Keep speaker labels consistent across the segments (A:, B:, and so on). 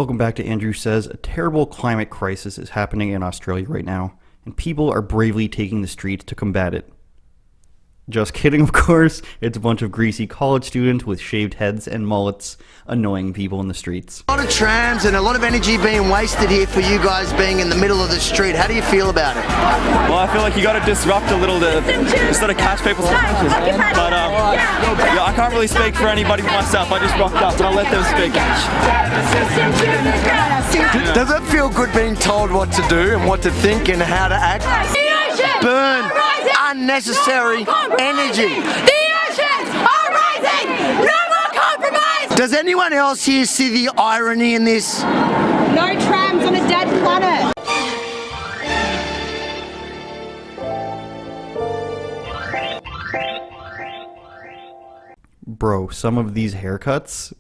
A: Welcome back to Andrew Says. A terrible climate crisis is happening in Australia right now, and people are bravely taking the streets to combat it. Just kidding, of course. It's a bunch of greasy college students with shaved heads and mullets annoying people in the streets.
B: A lot of trams and a lot of energy being wasted here for you guys being in the middle of the street. How do you feel about it?
C: Well, I feel like you got to disrupt a little to instead of catch people's attention. But yeah, I can't really speak for anybody but myself. I just rocked up and I'll let them speak.
B: Does it feel good being told what to do and what to think and how to act? Burn unnecessary energy.
D: The oceans are rising! No more compromise!
B: Does anyone else here see the irony in this?
D: No trams on a dead planet!
A: Bro, some of these haircuts,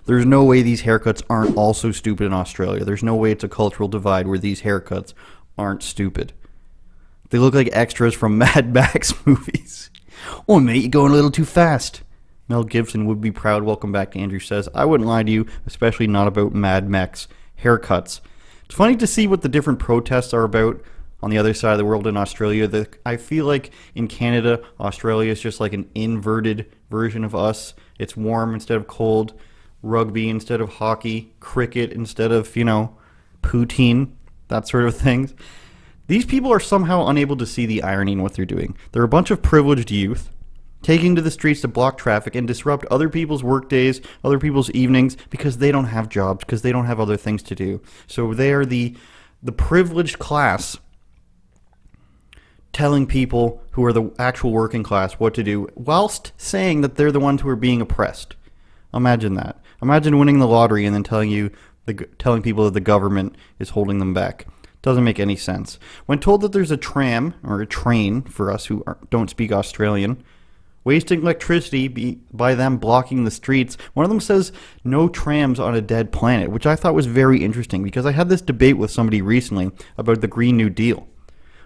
A: there's no way these haircuts aren't also stupid in Australia. There's no way it's a cultural divide where these haircuts aren't stupid. They look like extras from Mad Max movies. Oh, mate, you're going a little too fast. Mel Gibson would be proud. Welcome back to Andrew Says. I wouldn't lie to you, especially not about Mad Max haircuts. It's funny to see what the different protests are about on the other side of the world in Australia. I feel like in Canada, Australia is just like an inverted version of us. It's warm instead of cold, rugby instead of hockey, cricket instead of, poutine, that sort of things. These people are somehow unable to see the irony in what they're doing. They're a bunch of privileged youth taking to the streets to block traffic and disrupt other people's work days, other people's evenings, because they don't have jobs, because they don't have other things to do. So they are the privileged class telling people who are the actual working class what to do, whilst saying that they're the ones who are being oppressed. Imagine that. Imagine winning the lottery and then telling people that the government is holding them back. Doesn't make any sense. When told that there's a tram, or a train for us who don't speak Australian, wasting electricity by them blocking the streets, one of them says no trams on a dead planet, which I thought was very interesting because I had this debate with somebody recently about the Green New Deal,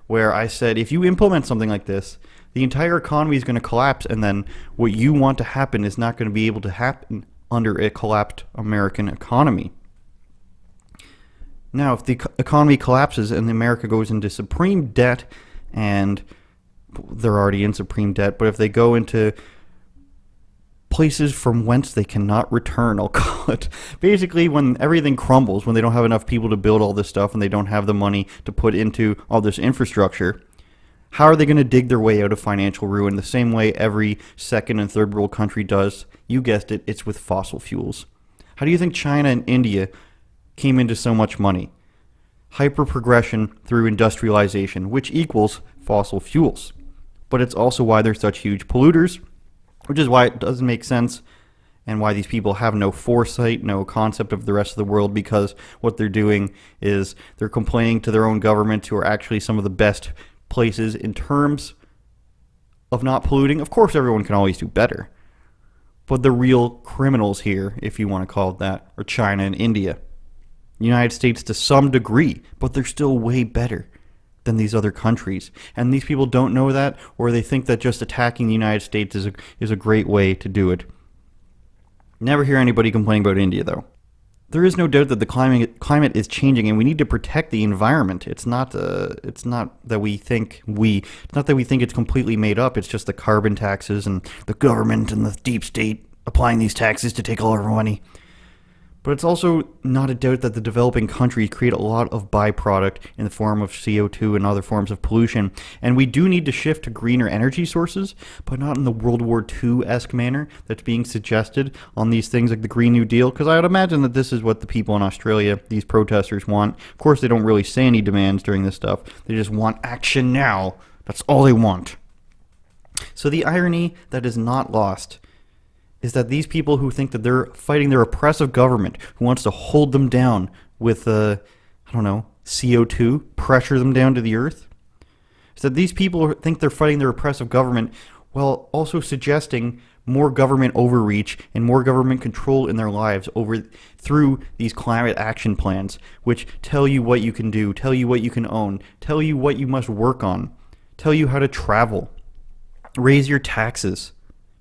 A: where I said if you implement something like this, the entire economy is going to collapse, and then what you want to happen is not going to be able to happen under a collapsed American economy. Now, if the economy collapses and America goes into supreme debt, and they're already in supreme debt, but if they go into places from whence they cannot return, I'll call it. Basically, when everything crumbles, when they don't have enough people to build all this stuff and they don't have the money to put into all this infrastructure, how are they going to dig their way out of financial ruin the same way every second and third world country does? You guessed it, it's with fossil fuels. How do you think China and India came into so much money? Hyper-progression through industrialization, which equals fossil fuels. But it's also why they're such huge polluters, which is why it doesn't make sense, and why these people have no foresight, no concept of the rest of the world, because what they're doing is they're complaining to their own governments, who are actually some of the best places in terms of not polluting. Of course, everyone can always do better. But the real criminals here, if you want to call it that, are China and India. United States to some degree, but they're still way better than these other countries. And these people don't know that, or they think that just attacking the United States is a great way to do it. Never hear anybody complaining about India, though. There is no doubt that the climate is changing, and we need to protect the environment. It's not that we think it's completely made up. It's just the carbon taxes and the government and the deep state applying these taxes to take all our money. But it's also not a doubt that the developing countries create a lot of byproduct in the form of CO2 and other forms of pollution. And we do need to shift to greener energy sources, but not in the World War II-esque manner that's being suggested on these things like the Green New Deal, because I would imagine that this is what the people in Australia, these protesters, want. Of course, they don't really say any demands during this stuff. They just want action now. That's all they want. So the irony that is not lost is that these people who think that they're fighting their oppressive government, who wants to hold them down with, CO2, pressure them down to the earth, is that these people think they're fighting their oppressive government while also suggesting more government overreach and more government control in their lives through these climate action plans, which tell you what you can do, tell you what you can own, tell you what you must work on, tell you how to travel, raise your taxes.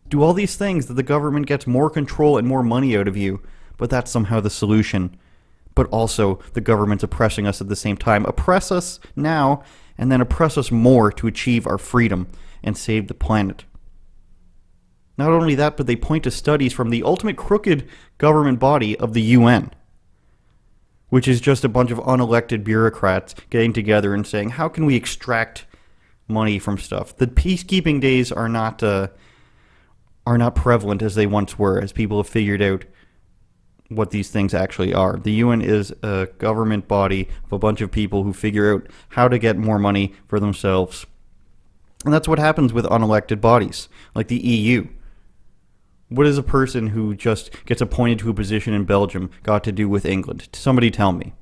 A: Do all these things that the government gets more control and more money out of you but that's somehow the solution. But also, the government's oppressing us at the same time. Oppress us now, and then oppress us more to achieve our freedom and save the planet. Not only that, but they point to studies from the ultimate crooked government body of the UN, which is just a bunch of unelected bureaucrats getting together and saying, how can we extract money from stuff? The peacekeeping days are not prevalent as they once were, as people have figured out what these things actually are. The UN is a government body of a bunch of people who figure out how to get more money for themselves. And that's what happens with unelected bodies, like the EU. What is a person who just gets appointed to a position in Belgium got to do with England? Somebody tell me.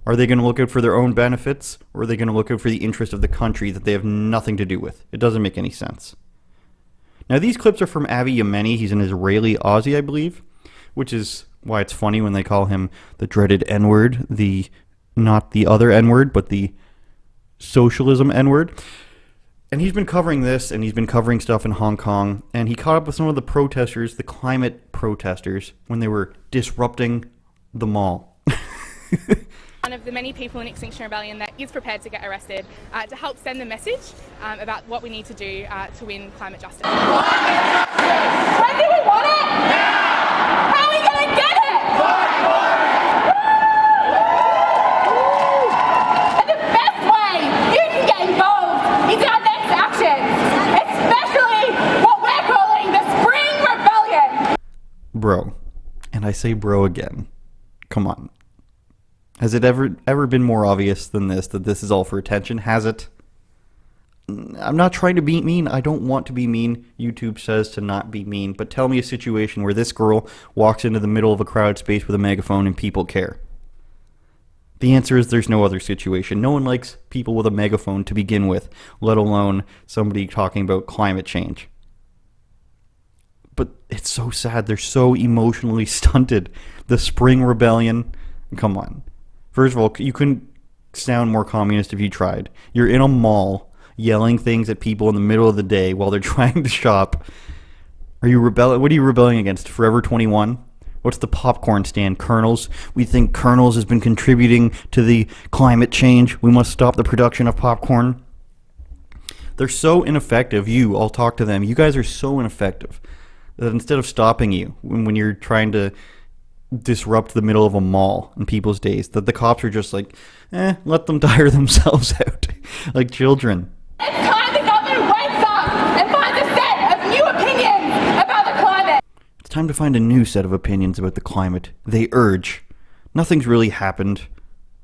A: Are they going to look out for their own benefits, or are they going to look out for the interest of the country that they have nothing to do with? It doesn't make any sense. Now, these clips are from Avi Yemeni. He's an Israeli Aussie, I believe, which is why it's funny when they call him the dreaded N-word, not the other N-word, but the socialism N-word. And he's been covering this, and he's been covering stuff in Hong Kong, and he caught up with some of the protesters, the climate protesters, when they were disrupting the mall.
E: One of the many people in Extinction Rebellion that is prepared to get arrested to help send the message about what we need to do to win climate justice.
D: When do we want it? Now! How are we going to get it? Fight for it! And the best way you can get involved is our next actions, especially what we're calling the Spring Rebellion.
A: Bro. And I say bro again. Come on. Has it ever been more obvious than this, that this is all for attention? Has it? I'm not trying to be mean. I don't want to be mean. YouTube says to not be mean. But tell me a situation where this girl walks into the middle of a crowd space with a megaphone and people care. The answer is there's no other situation. No one likes people with a megaphone to begin with, let alone somebody talking about climate change. But it's so sad. They're so emotionally stunted. The Spring Rebellion. Come on. First of all, you couldn't sound more communist if you tried. You're in a mall yelling things at people in the middle of the day while they're trying to shop. Are you rebelling? What are you rebelling against? Forever 21? What's the popcorn stand? Kernels? We think Kernels has been contributing to the climate change. We must stop the production of popcorn. They're so ineffective. I'll talk to them. You guys are so ineffective that instead of stopping you when you're trying to disrupt the middle of a mall in people's days, that the cops are just like, let them tire themselves out like children.
D: It's time the government wakes up and finds a set of new opinions about the climate.
A: It's time to find a new set of opinions about the climate. They urge. Nothing's really happened,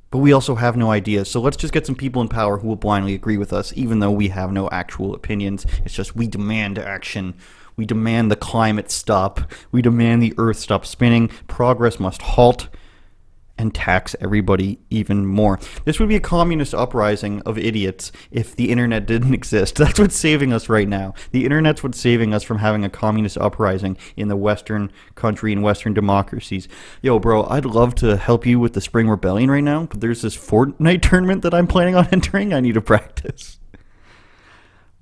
A: but we also have no ideas, so let's just get some people in power who will blindly agree with us, even though we have no actual opinions. It's just we demand action. We demand the climate stop. We demand the earth stop spinning. Progress must halt and tax everybody even more. This would be a communist uprising of idiots if the internet didn't exist. That's what's saving us right now. The internet's what's saving us from having a communist uprising in the Western country and Western democracies. Yo, bro, I'd love to help you with the Spring Rebellion right now, but there's this Fortnite tournament that I'm planning on entering. I need to practice.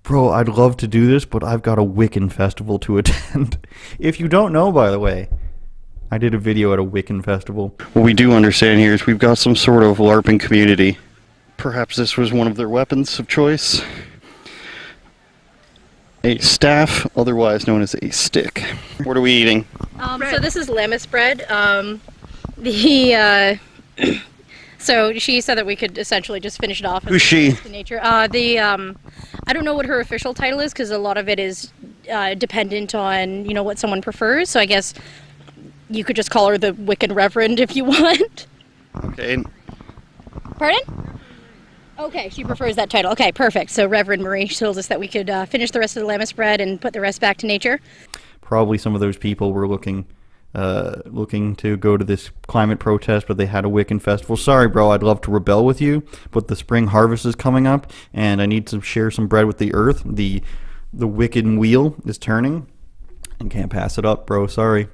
A: Bro, I'd love to do this, but I've got a Wiccan festival to attend. If you don't know, by the way, I did a video at a Wiccan festival. What we do understand here is we've got some sort of LARPing community. Perhaps this was one of their weapons of choice. A staff, otherwise known as a stick. What are we eating?
F: So this is lammis bread. So she said that we could essentially just finish it off.
A: Who's she?
F: To nature. I don't know what her official title is because a lot of it is dependent on what someone prefers. So I guess you could just call her the Wiccan Reverend if you want.
A: Okay.
F: Pardon? Okay, she prefers that title. Okay, perfect. So Reverend Marie told us that we could finish the rest of the lammis bread and put the rest back to nature.
A: Probably some of those people were looking to go to this climate protest, but they had a Wiccan festival. Sorry, bro, I'd love to rebel with you, but the spring harvest is coming up, and I need to share some bread with the earth. The Wiccan wheel is turning, and can't pass it up, bro. Sorry.